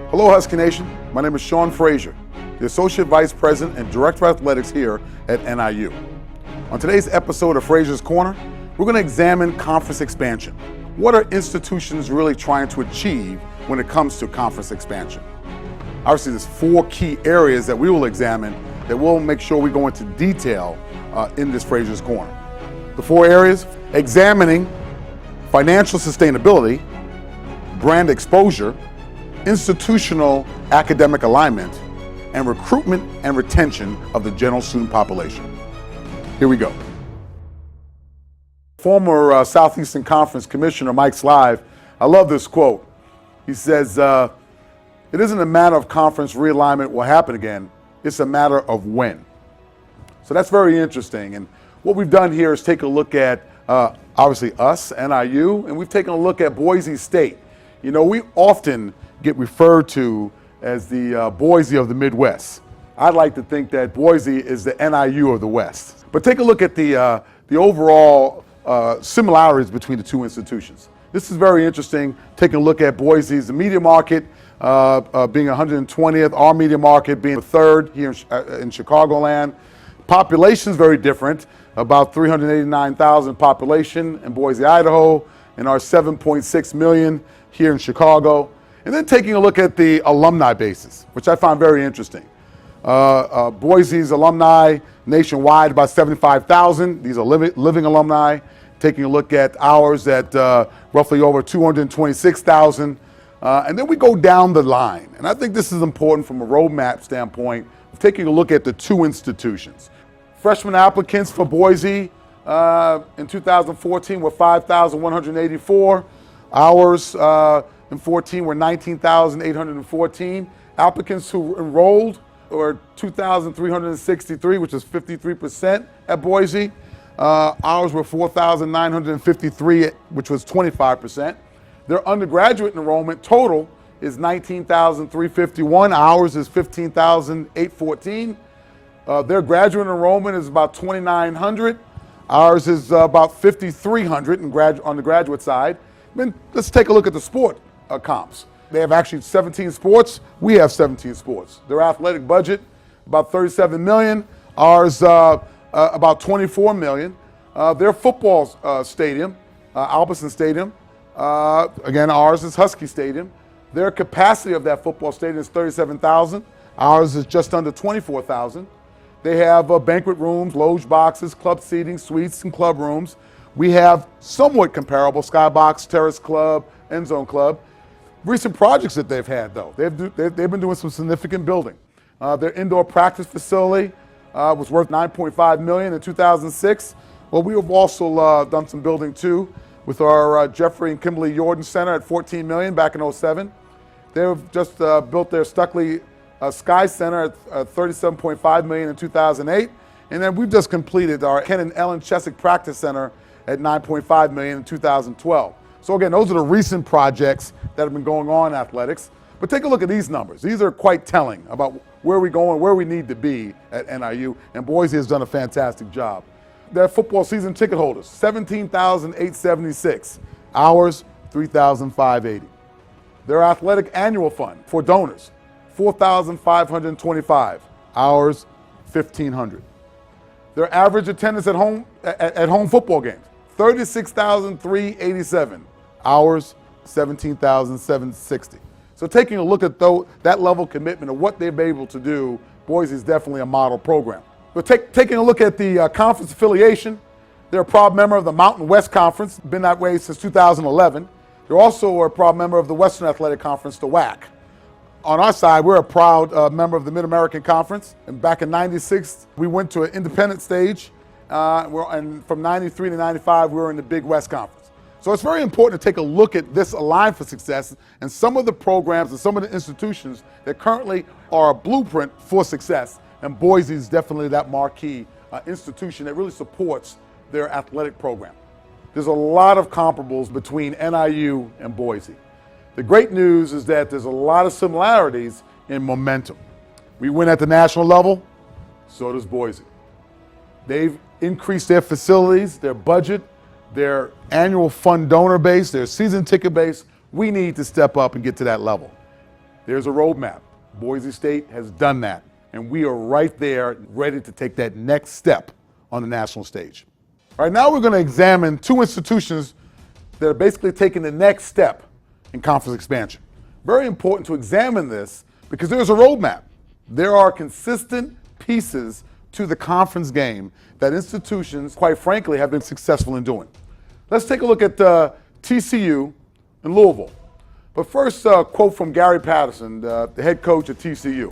Hello, Husky Nation. My name is Sean Frazier, the Associate Vice President and Director of Athletics here at NIU. On today's episode of Frazier's Corner, we're going to examine conference expansion. What are institutions really trying to achieve when it comes to conference expansion? Obviously, there's 4 key areas that we will examine that we'll make sure we go into detail in this Frazier's Corner. The 4 areas: examining financial sustainability, brand exposure, institutional academic alignment, and recruitment and retention of the general student population. Here we go. Former Southeastern Conference Commissioner Mike Slive, I love this quote. He says, it isn't a matter of conference realignment will happen again, it's a matter of when. So that's very interesting. And what we've done here is take a look at, obviously us, NIU, and we've taken a look at Boise State. You know, we often get referred to as the Boise of the Midwest. I'd like to think that Boise is the NIU of the West. But take a look at the overall similarities between the 2 institutions. This is very interesting, taking a look at Boise's media market being 120th, our media market being the 3rd here in Chicagoland. Population is very different, about 389,000 population in Boise, Idaho, and our 7.6 million here in Chicago. And then taking a look at the alumni basis, which I found very interesting. Boise's alumni nationwide, about 75,000. These are living alumni. Taking a look at ours at roughly over 226,000. And then we go down the line. And I think this is important from a roadmap standpoint of taking a look at the 2 institutions. Freshman applicants for Boise in 2014 were 5,184. Ours in 14 were 19,814. Applicants who enrolled were 2,363, which is 53% at Boise. Ours were 4,953, which was 25%. Their undergraduate enrollment total is 19,351. Ours is 15,814. Their graduate enrollment is about 2,900. Ours is about 5,300 on the graduate side. Then let's take a look at the sport comps. They have actually 17 sports. We have 17 sports. Their athletic budget, about $37 million. Ours, about $24 million. Their football stadium, Albertson Stadium, again, ours is Husky Stadium. Their capacity of that football stadium is 37,000. Ours is just under 24,000. They have banquet rooms, loge boxes, club seating, suites, and club rooms. We have somewhat comparable Skybox, Terrace Club, End Zone Club. Recent projects that they've had, though, they've been doing some significant building. Their indoor practice facility was worth $9.5 million in 2006. Well, we have also done some building too with our Jeffrey and Kimberly Jordan Center at $14 million back in 2007. They've just built their Stuckley Sky Center at $37.5 million in 2008. And then we've just completed our Ken and Ellen Chesick Practice Center at $9.5 million in 2012. So again, those are the recent projects that have been going on in athletics. But take a look at these numbers. These are quite telling about where we're going, where we need to be at NIU, and Boise has done a fantastic job. Their football season ticket holders, 17,876. Ours, 3,580. Their athletic annual fund for donors, 4,525. Ours, 1,500. Their average attendance at home football games, 36,387. Ours, 17,760. So taking a look at that level of commitment of what they've been able to do, Boise is definitely a model program. But taking a look at the conference affiliation, they're a proud member of the Mountain West Conference, been that way since 2011. They're also a proud member of the Western Athletic Conference, the WAC. On our side, we're a proud member of the Mid-American Conference. And back in '96, we went to an independent stage. And from '93 to '95, we were in the Big West Conference. So it's very important to take a look at this Align for Success and some of the programs and some of the institutions that currently are a blueprint for success. And Boise is definitely that marquee institution that really supports their athletic program. There's a lot of comparables between NIU and Boise. The great news is that there's a lot of similarities in momentum. We win at the national level, so does Boise. They've increased their facilities, their budget, their annual fund donor base, their season ticket base. We need to step up and get to that level. There's a roadmap. Boise State has done that, and we are right there ready to take that next step on the national stage. All right, now we're going to examine two institutions that are basically taking the next step in conference expansion. Very important to examine this because there's a roadmap. There are consistent pieces to the conference game that institutions, quite frankly, have been successful in doing. Let's take a look at TCU and Louisville. But first, a quote from Gary Patterson, the head coach at TCU.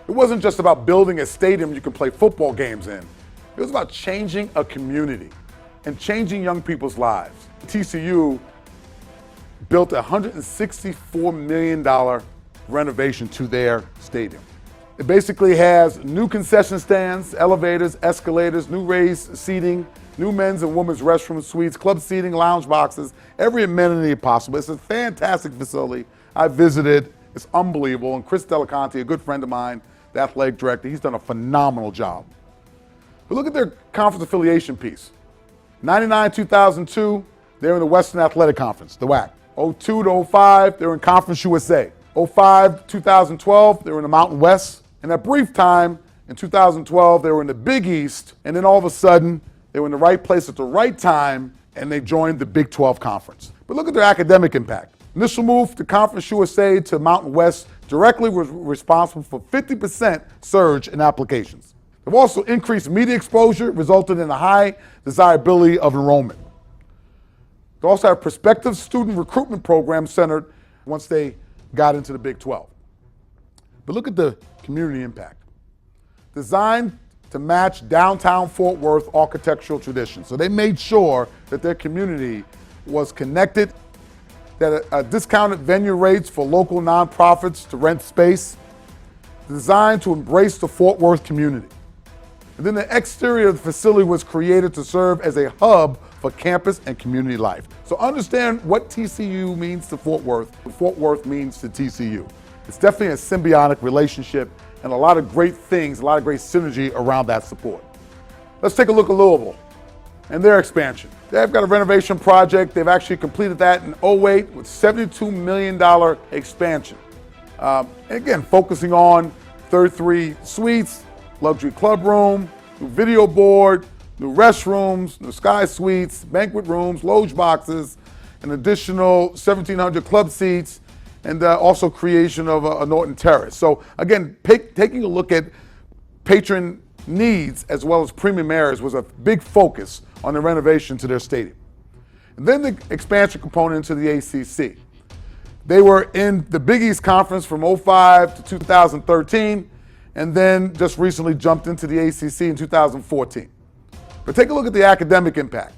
It wasn't just about building a stadium you can play football games in. It was about changing a community and changing young people's lives. TCU built a $164 million renovation to their stadium. It basically has new concession stands, elevators, escalators, new raised seating, new men's and women's restroom suites, club seating, lounge boxes, every amenity possible. It's a fantastic facility. I visited. It's unbelievable. And Chris Delaconte, a good friend of mine, the athletic director, he's done a phenomenal job. But look at their conference affiliation piece. 99-2002, they're in the Western Athletic Conference, the WAC. 02 to 05, they were in Conference USA. 05-2012, they were in the Mountain West. In that brief time, in 2012, they were in the Big East, and then all of a sudden, they were in the right place at the right time, and they joined the Big 12 Conference. But look at their academic impact. Initial move to Conference USA to Mountain West directly was responsible for 50% surge in applications. They've also increased media exposure, resulting in a high desirability of enrollment. They also have prospective student recruitment programs centered once they got into the Big 12. But look at the community impact. Designed to match downtown Fort Worth architectural traditions. So they made sure that their community was connected, that discounted venue rates for local nonprofits to rent space, designed to embrace the Fort Worth community. And then the exterior of the facility was created to serve as a hub for campus and community life. So understand what TCU means to Fort Worth, what Fort Worth means to TCU. It's definitely a symbiotic relationship and a lot of great things, a lot of great synergy around that support. Let's take a look at Louisville and their expansion. They've got a renovation project. They've actually completed that in 08 with $72 million expansion. Again, focusing on 33 suites, luxury club room, new video board, new restrooms, new sky suites, banquet rooms, loge boxes, an additional 1,700 club seats, and also creation of a Norton Terrace. So again, taking a look at patron needs as well as premium areas was a big focus on the renovation to their stadium. And then the expansion component into the ACC. They were in the Big East Conference from 05 to 2013, and then just recently jumped into the ACC in 2014. But take a look at the academic impact.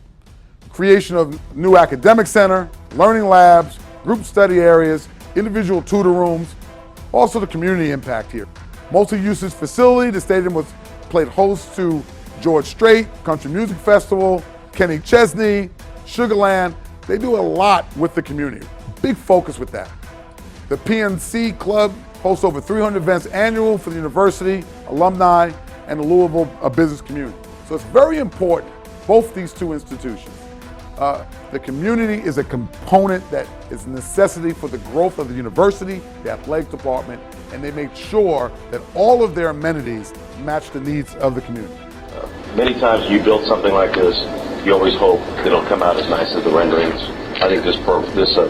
Creation of new academic center, learning labs, group study areas, individual tutor rooms, also the community impact here. Multi-usage facility, the stadium played host to George Strait, Country Music Festival, Kenny Chesney, Sugarland. They do a lot with the community. Big focus with that. The PNC Club hosts over 300 events annual for the university, alumni, and the Louisville business community. So it's very important, both these two institutions. The community is a component that is a necessity for the growth of the university, the athletic department, and they make sure that all of their amenities match the needs of the community. Many times you build something like this, you always hope that it'll come out as nice as the renderings. I think this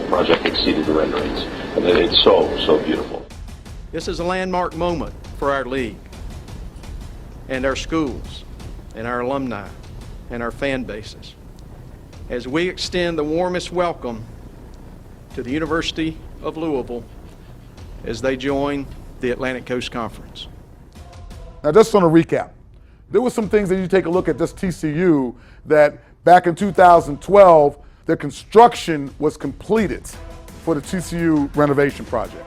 project exceeded the renderings, and it's so beautiful. This is a landmark moment for our league and our schools and our alumni and our fan bases as we extend the warmest welcome to the University of Louisville as they join the Atlantic Coast Conference. Now, just on a recap, there were some things that you take a look at this TCU that back in 2012, the construction was completed for the TCU renovation project.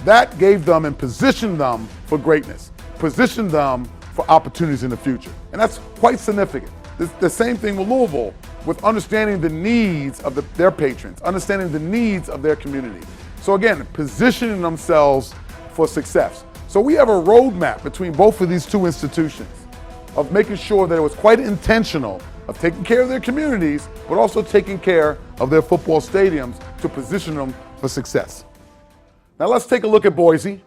That gave them and positioned them for greatness, positioned them for opportunities in the future. And that's quite significant. The same thing with Louisville, with understanding the needs of their patrons, understanding the needs of their community. So again, positioning themselves for success. So we have a roadmap between both of these two institutions of making sure that it was quite intentional of taking care of their communities, but also taking care of their football stadiums to position them for success. Now let's take a look at Boise,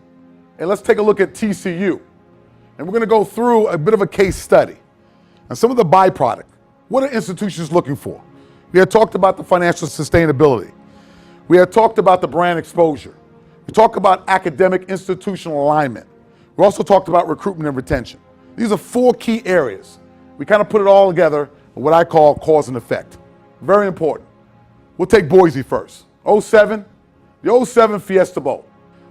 and let's take a look at TCU. And we're going to go through a bit of a case study and some of the byproduct. What are institutions looking for? We had talked about the financial sustainability. We had talked about the brand exposure. We talked about academic institutional alignment. We also talked about recruitment and retention. These are 4 key areas. We kind of put it all together in what I call cause and effect. Very important. We'll take Boise first. The 07 Fiesta Bowl.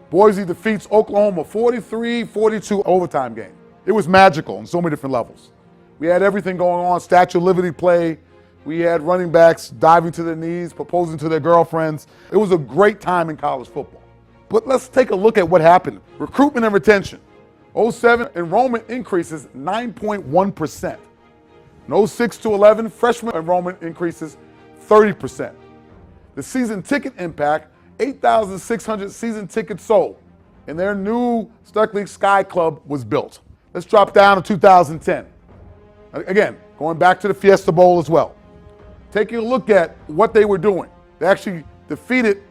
Boise defeats Oklahoma 43-42 overtime game. It was magical on so many different levels. We had everything going on, Statue of Liberty play. We had running backs diving to their knees, proposing to their girlfriends. It was a great time in college football. But let's take a look at what happened. Recruitment and retention. 07 enrollment increases 9.1%. In 06 to 11, freshman enrollment increases 30%. The season ticket impact, 8,600 season tickets sold, and their new Stuckey Sky Club was built. Let's drop down to 2010. Again, going back to the Fiesta Bowl as well. Taking a look at what they were doing. They actually defeated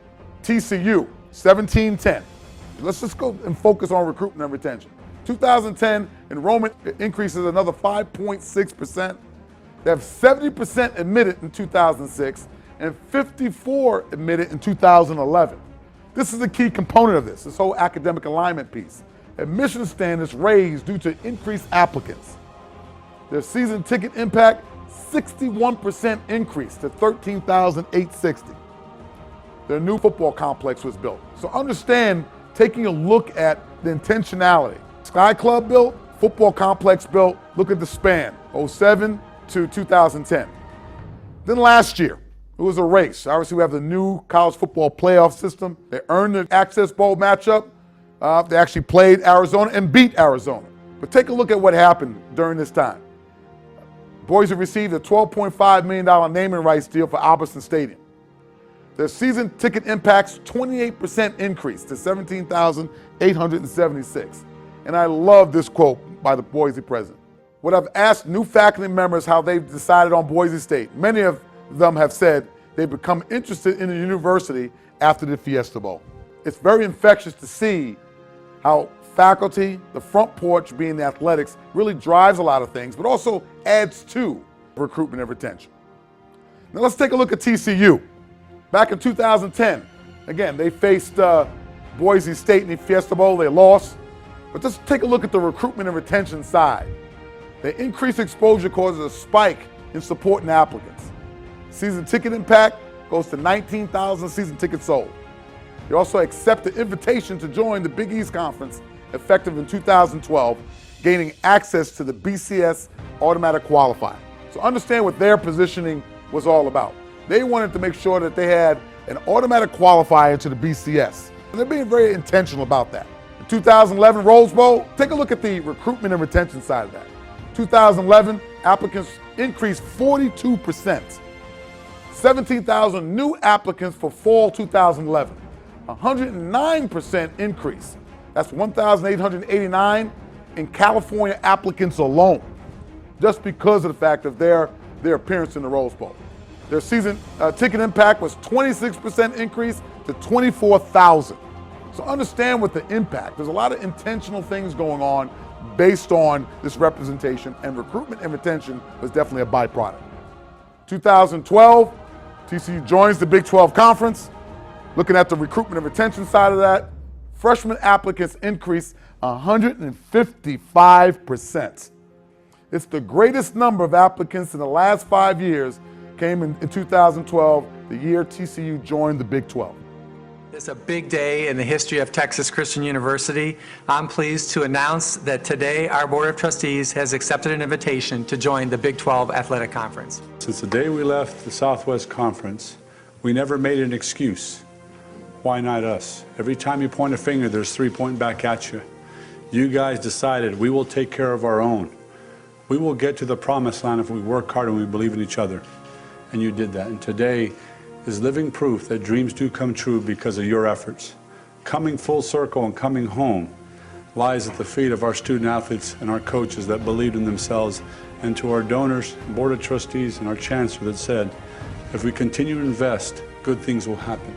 TCU 17-10. Let's just go and focus on recruitment and retention. 2010, enrollment increases another 5.6%. They have 70% admitted in 2006 and 54 admitted in 2011. This is a key component of this whole academic alignment piece. Admission standards raised due to increased applicants. Their season ticket impact, 61% increase to 13,860. Their new football complex was built. So understand, taking a look at the intentionality. Sky Club built, football complex built, look at the span, 07 to 2010. Then last year, it was a race. Obviously, we have the new college football playoff system. They earned the Access Bowl matchup. They actually played Arizona and beat Arizona. But take a look at what happened during this time. Boise received a $12.5 million naming rights deal for Albertson Stadium. Their season ticket impacts 28% increase to 17,876. And I love this quote by the Boise president. What I've asked new faculty members how they've decided on Boise State. Many of them have said they've become interested in the university after the Fiesta Bowl. It's very infectious to see how faculty, the front porch being the athletics, really drives a lot of things, but also adds to recruitment and retention. Now let's take a look at TCU. Back in 2010, again, they faced Boise State in the Fiesta Bowl. They lost. But let's take a look at the recruitment and retention side. The increased exposure causes a spike in supporting applicants. Season ticket impact goes to 19,000 season tickets sold. They also accept the invitation to join the Big East Conference effective in 2012, gaining access to the BCS automatic qualifier. So understand what their positioning was all about. They wanted to make sure that they had an automatic qualifier to the BCS. And they're being very intentional about that. The 2011 Rose Bowl, take a look at the recruitment and retention side of that. 2011, applicants increased 42%. 17,000 new applicants for fall 2011. 109% increase. That's 1,889 in California applicants alone, just because of the fact of their appearance in the Rose Bowl. Their season ticket impact was 26% increase to 24,000. So understand what the impact. There's a lot of intentional things going on based on this representation, and recruitment and retention was definitely a byproduct. 2012, TCU joins the Big 12 Conference. Looking at the recruitment and retention side of that, freshman applicants increased 155%. It's the greatest number of applicants in the last 5 years came in 2012, the year TCU joined the Big 12. It's a big day in the history of Texas Christian University. I'm pleased to announce that today our Board of Trustees has accepted an invitation to join the Big 12 Athletic Conference. Since the day we left the Southwest Conference, we never made an excuse. Why not us? Every time you point a finger, there's 3 pointing back at you. You guys decided we will take care of our own. We will get to the promised land if we work hard and we believe in each other. And you did that. And today is living proof that dreams do come true because of your efforts. Coming full circle and coming home lies at the feet of our student athletes and our coaches that believed in themselves, and to our donors, Board of Trustees, and our Chancellor that said, if we continue to invest, good things will happen.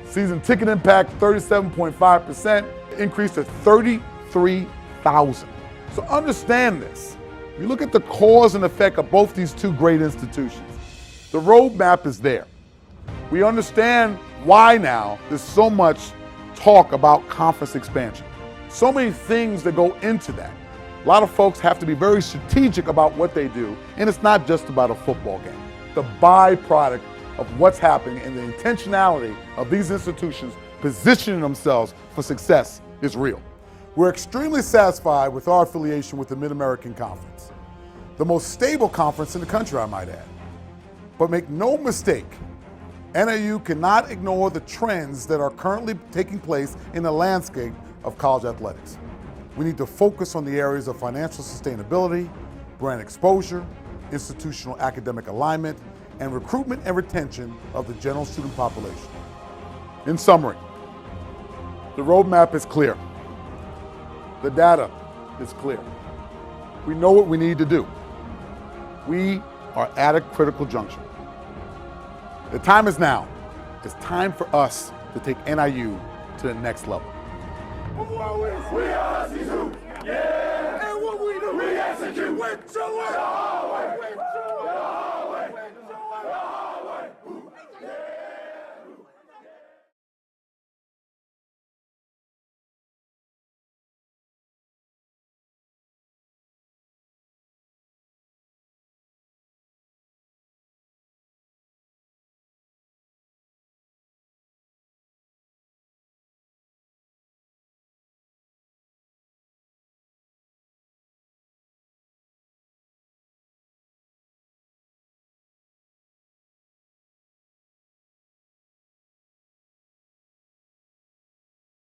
Season ticket impact, 37.5%, increased to 33,000. So understand this. You look at the cause and effect of both these two great institutions. The roadmap is there. We understand why now there's so much talk about conference expansion. So many things that go into that. A lot of folks have to be very strategic about what they do, and it's not just about a football game. The byproduct of what's happening and the intentionality of these institutions positioning themselves for success is real. We're extremely satisfied with our affiliation with the Mid-American Conference, the most stable conference in the country, I might add. But make no mistake, NAU cannot ignore the trends that are currently taking place in the landscape of college athletics. We need to focus on the areas of financial sustainability, brand exposure, institutional academic alignment, and recruitment and retention of the general student population. In summary, the roadmap is clear. The data is clear. We know what we need to do. We are at a critical juncture. The time is now. It's time for us to take NIU to the next level. We are Huskies who, yeah, and what we do, we execute with your work.